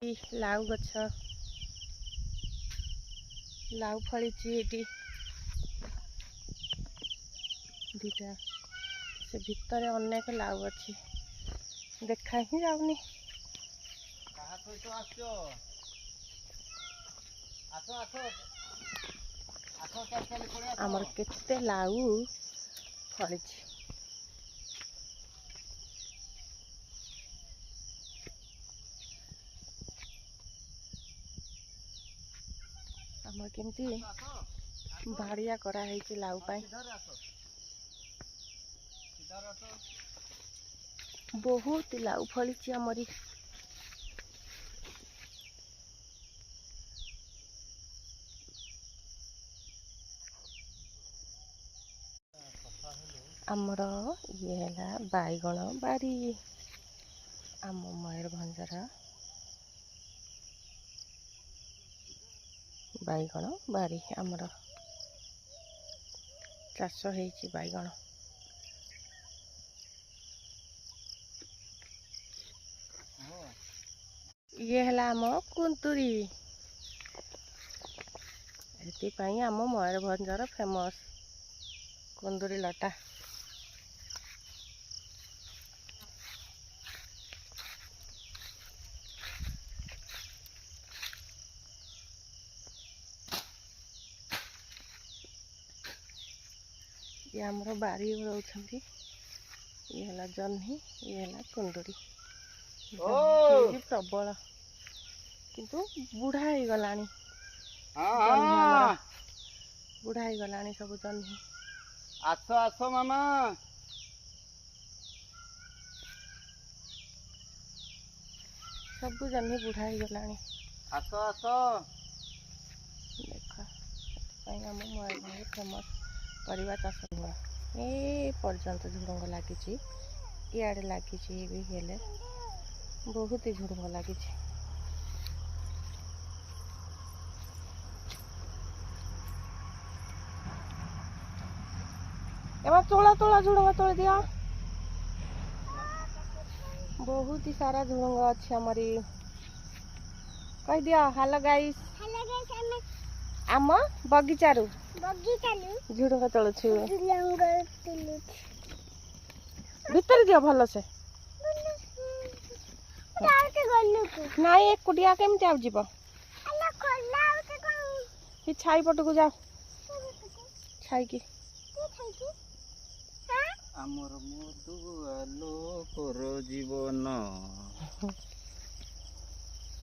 लाउ गछ लाउ फली दीटा से भितर अनेक लाउ अच्छी देखा ही जाऊनी आमर केते लाउ फली आमर केमती बाड़िया करा है लाउ पाई बहुत लाउ फली आमरी आमर ये है बैगण बाड़ी आम मयूरभंजर बैगण बाड़ी आमर चाष हो बैगण ये है आम कुंतुरी एपाई आम मयूरभंजर फेमस कुंदुरी लटा ये आमर बारी रोचंती ये है जह्नी ये है कुंदुरी प्रबल किंतु बुढ़ा हो गला बुढ़ा हो गला सब जह्नी आस आस मामा सब जह्नी बुढ़ा हो गला आस आस देख आम मयूरभंज फेमस परिवा चाष हुए ए पर्यंत झुड़ंग लगी इे लगी भी हेले बहुत ही झुड़ंग लगी एबार तोला तोला झुड़ंग तोड़ दिया बहुत ही सारा झुड़ंग अच्छे हमारी कह दिया हेलो गाइस आम बगीचारू झुड़ंग तोलु भीतर दियो भल से नाई एकुटिया केमती आ जीव छाई पटक जाओ छाई की आमर मधुआ लोकर जीवन